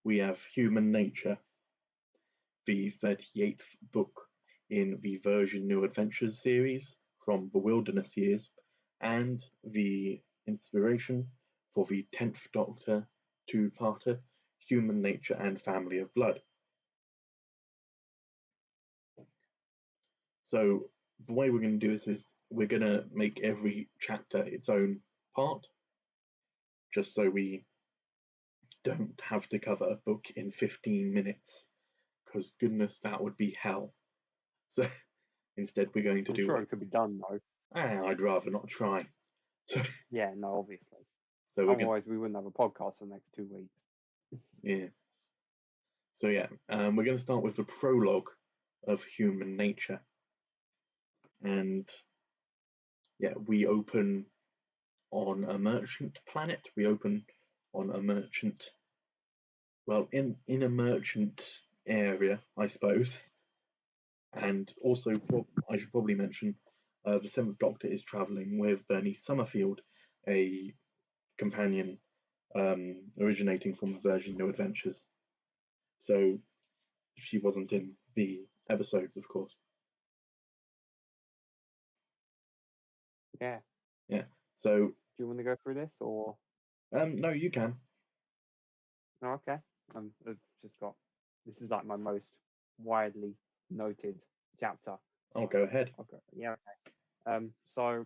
we have Human Nature, the 38th book in the Version New Adventures series from the Wilderness Years, and the inspiration for the 10th Doctor two-parter, Human Nature and Family of Blood. So the way we're going to do this is we're going to make every chapter its own part, just so we don't have to cover a book in 15 minutes, because goodness, that would be hell. So instead we're going to I'm do sure it could be done though. I'd rather not try. So yeah, no, obviously. So otherwise we wouldn't have a podcast for the next 2 weeks. Yeah. So yeah, we're going to start with the prologue of Human Nature. And yeah, we open on a merchant planet. We open on a merchant, well, in a merchant area, I suppose. And also, I should probably mention, the Seventh Doctor is travelling with Bernice Summerfield, a companion originating from the Version New Adventures. So she wasn't in the episodes, of course. Yeah. Yeah. So do you want to go through this, or no, you can. Oh, okay. I've just got, this is like my most widely noted chapter. I'll go ahead. Okay. Yeah. Okay. So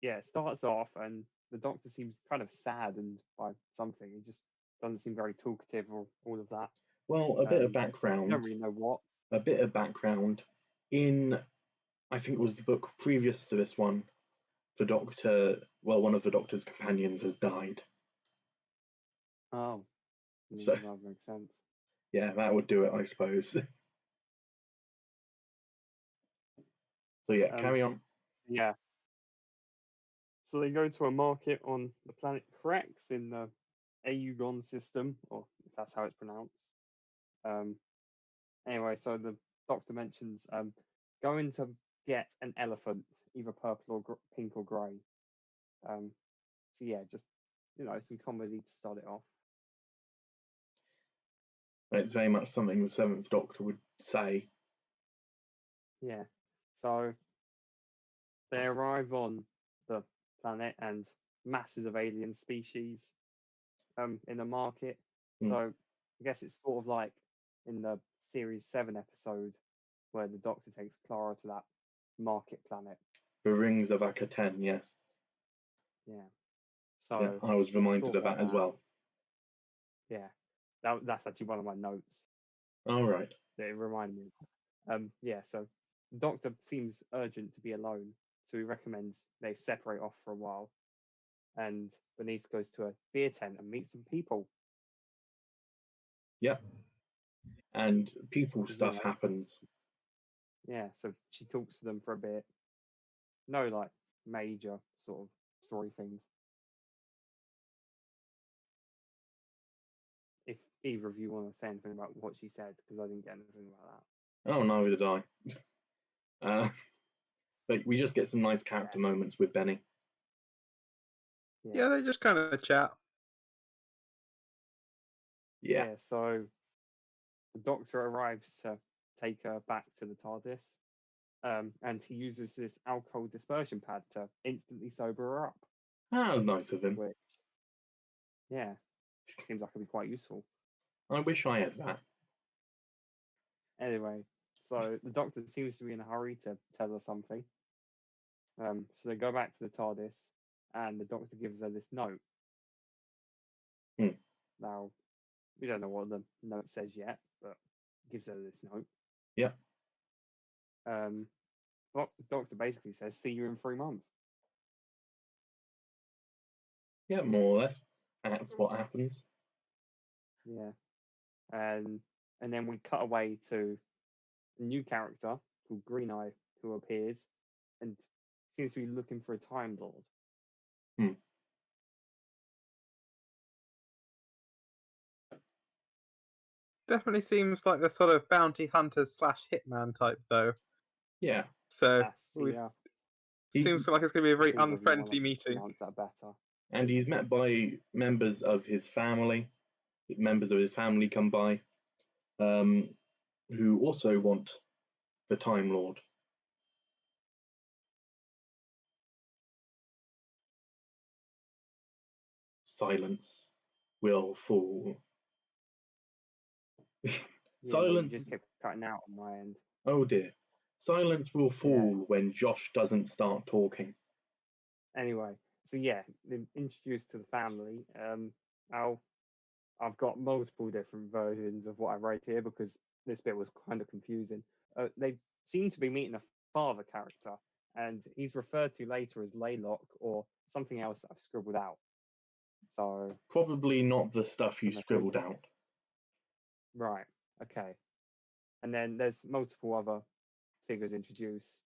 yeah, it starts off and the Doctor seems kind of saddened by something. He just doesn't seem very talkative or all of that. Well, a bit of background. I don't really know what. A bit of background. In, I think it was the book previous to this one, the Doctor, well, one of the Doctor's companions has died. Oh. So that makes sense. Yeah, that would do it, I suppose. So yeah, carry on. Yeah. So they go to a market on the planet Krex in the Augon system, or if that's how it's pronounced. Anyway, so the Doctor mentions going to get an elephant, either purple or pink or grey. So yeah, just some comedy to start it off. It's very much something the Seventh Doctor would say. Yeah. So they arrive on the planet and masses of alien species in the market. So I guess it's sort of like in the Series 7 episode where the Doctor takes Clara to that market planet. The Rings of Akaten, yes. Yeah. So yeah, I was reminded of that as well. Yeah. That's actually one of my notes. All right. That it reminded me of. Yeah, so the Doctor seems urgent to be alone, so he recommends they separate off for a while. And Bernice goes to a beer tent and meets some people. Yeah. And people stuff happens. Yeah, so she talks to them for a bit. No, like, major sort of story things. If either of you want to say anything about what she said, because I didn't get anything about that. Oh, neither did I. But we just get some nice character moments with Benny. Yeah, they just kind of chat. Yeah. So the Doctor arrives to take her back to the TARDIS, and he uses this alcohol dispersion pad to instantly sober her up. Ah, nice of him. Which, seems like it'd be quite useful. I wish I had that. Anyway, so the Doctor seems to be in a hurry to tell her something. So they go back to the TARDIS, and the Doctor gives her this note. Now, we don't know what the note says yet, but gives her this note. Yeah. The Doctor basically says, "See you in 3 months." Yeah, more or less. That's what happens. Yeah. And then we cut away to a new character called Green Eye who appears and seems to be looking for a Time Lord. Definitely seems like the sort of bounty hunter / hitman type, though. Yeah. So seems like it's going to be a very unfriendly meeting. That better. And he's met by members of his family, members of his family come by, who also want the Time Lord. Silence will fall. Yeah, Silence. You just kept cutting out on my end. Oh dear. Silence will fall when Josh doesn't start talking. Anyway, so yeah, they're introduced to the family. I've got multiple different versions of what I wrote here because this bit was kind of confusing. They seem to be meeting a father character, and he's referred to later as Laylock or something else that I've scribbled out. So probably not the stuff you scribbled out. Right. Okay. And then there's multiple other figures introduced.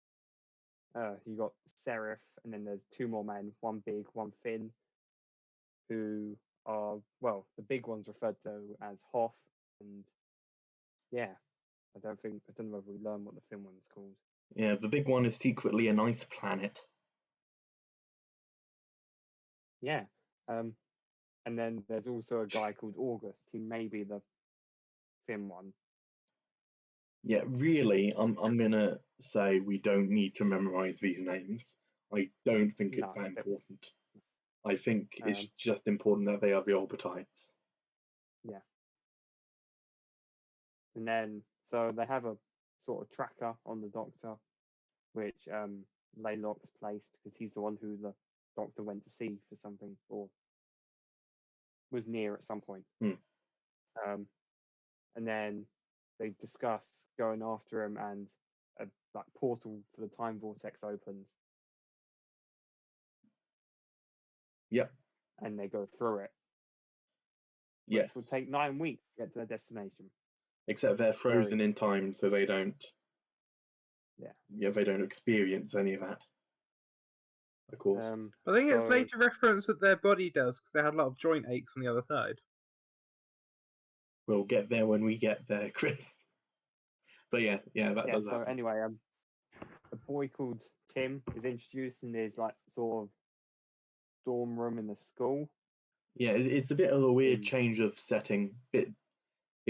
You got Seraph, and then there's two more men, one big, one thin, who are, well, the big one's referred to as Hoth, and yeah, I don't know whether we learn what the thin one's called. Yeah, the big one is secretly an ice planet. Yeah. And then there's also a guy called August, who may be the thin one. Yeah, really, I'm gonna say we don't need to memorize these names. I don't think it's that important. I think it's just important that they are the Orbitites. Yeah. And then, so they have a sort of tracker on the Doctor, which Laylock's placed because he's the one who the Doctor went to see for something or was near at some point. And then they discuss going after him, and a portal for the time vortex opens. Yep. And they go through it. Yes. Which will take 9 weeks to get to their destination. Except they're frozen in time, so they don't. Yeah, they don't experience any of that. Of course. I think it's later reference that their body does because they had a lot of joint aches on the other side. We'll get there when we get there, Chris. But yeah, that does happen. So anyway, a boy called Tim is introduced in his sort of dorm room in the school. Yeah, it's a bit of a weird change of setting. It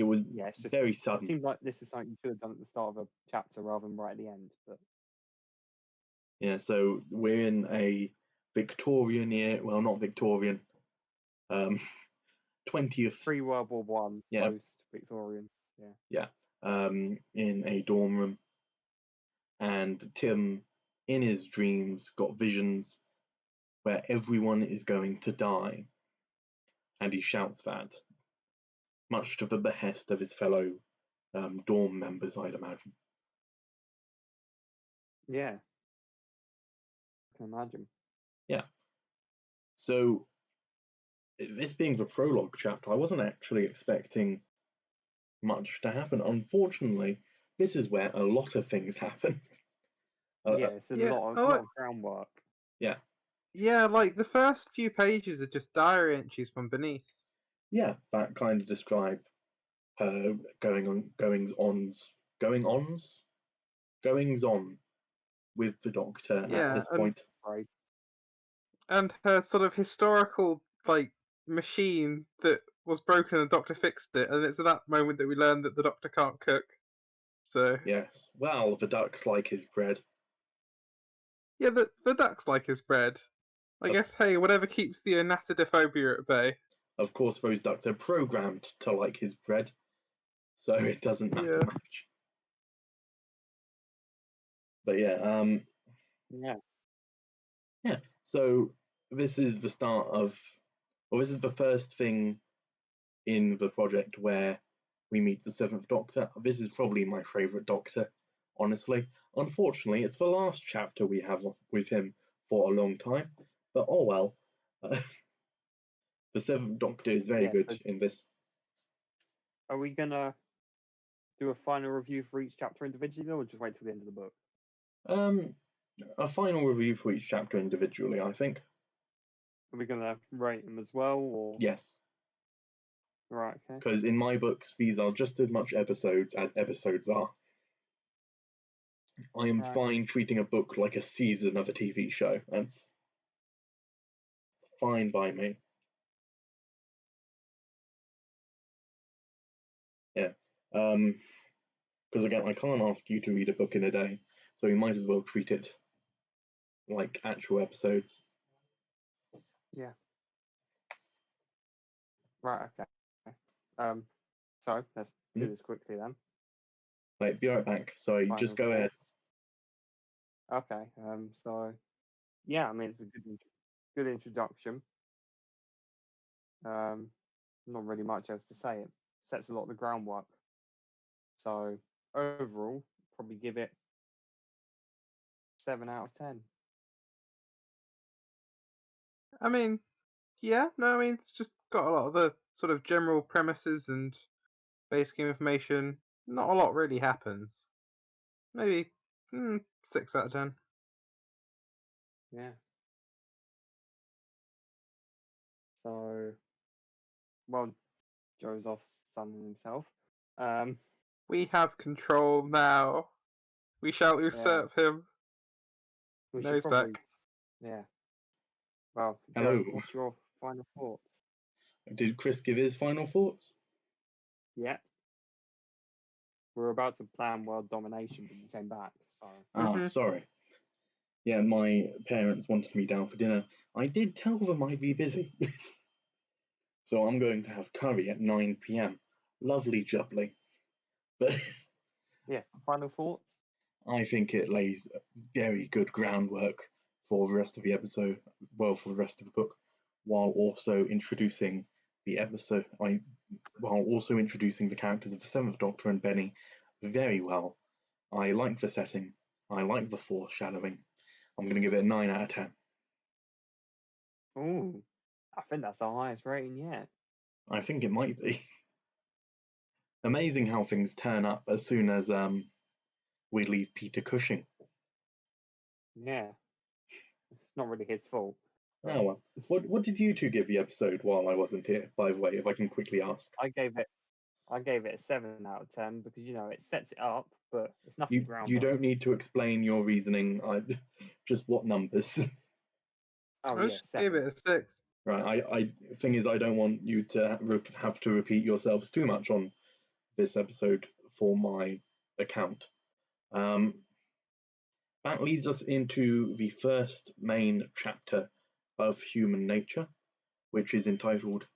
was it's just very sudden. It seems like this is something you should have done at the start of a chapter rather than right at the end. But yeah, so we're in a Victorian year. Well, not Victorian. 20th. Pre-World War One, post-Victorian. Yeah. In a dorm room, and Tim, in his dreams, got visions where everyone is going to die, and he shouts that, much to the behest of his fellow dorm members, I'd imagine. Yeah, I can imagine. Yeah. So, this being the prologue chapter, I wasn't actually expecting much to happen. Unfortunately, this is where a lot of things happen. It's a lot of groundwork. Yeah. Yeah, the first few pages are just diary entries from Bernice. Yeah, that kind of describe her goings on with the Doctor at this point. Right. And her sort of historical machine that was broken and the Doctor fixed it, and it's at that moment that we learn that the Doctor can't cook. So yes, well, the ducks like his bread. Yeah, the ducks like his bread. I guess, hey, whatever keeps the anatodophobia at bay. Of course, those ducks are programmed to like his bread, so it doesn't matter much. But yeah. So this is the start of, this is the first thing in the project where we meet the Seventh Doctor. This is probably my favourite Doctor, honestly. Unfortunately, it's the last chapter we have with him for a long time, but oh well. The Seventh Doctor is very good in this. Are we gonna do a final review for each chapter individually, or just wait till the end of the book? A final review for each chapter individually, I think. Are we gonna rate them as well, or? Yes. Right, okay. Because in my books, these are just as much episodes as episodes are. I am fine treating a book like a season of a TV show. It's fine by me. Yeah. Because again, I can't ask you to read a book in a day, so we might as well treat it like actual episodes. Yeah. Right. Okay. So let's do this quickly then. Right, be right back. Sorry, Final just go ahead. thoughts. Okay. So yeah, I mean it's a good introduction. Not really much else to say. It sets a lot of the groundwork. So overall, probably give it 7 out of 10. I mean, yeah, no, I mean, it's just got a lot of the sort of general premises and basic information. Not a lot really happens. Maybe 6 out of 10. Yeah. So, well, Joe's off sunning himself. We have control now. We shall usurp him. We No, should he's probably, back. yeah. Well, Hello. Joe, what's your final thoughts? Did Chris give his final thoughts? Yeah. We're about to plan world domination, but you came back, so. Sorry. Yeah, my parents wanted me down for dinner. I did tell them I'd be busy. So I'm going to have curry at 9 p.m. Lovely jubbly. But Yeah, final thoughts? I think it lays very good groundwork for the rest of the episode, well, for the rest of the book, while also introducing the episode, while also introducing the characters of the Seventh Doctor and Benny very well. I like the setting. I like the foreshadowing. I'm going to give it a 9 out of 10. Ooh, I think that's our highest rating yet. I think it might be. Amazing how things turn up as soon as we leave Peter Cushing. Yeah. It's not really his fault. Oh well. What did you two give the episode while I wasn't here, by the way, if I can quickly ask? I gave it a 7 out of 10 because it sets it up, but it's nothing groundwork. You don't need to explain your reasoning. Just what numbers? Oh I yeah, just 7. gave it a 6. Right. Thing is, I don't want you to have to repeat yourselves too much on this episode for my account. That leads us into the first main chapter of Human Nature, which is entitled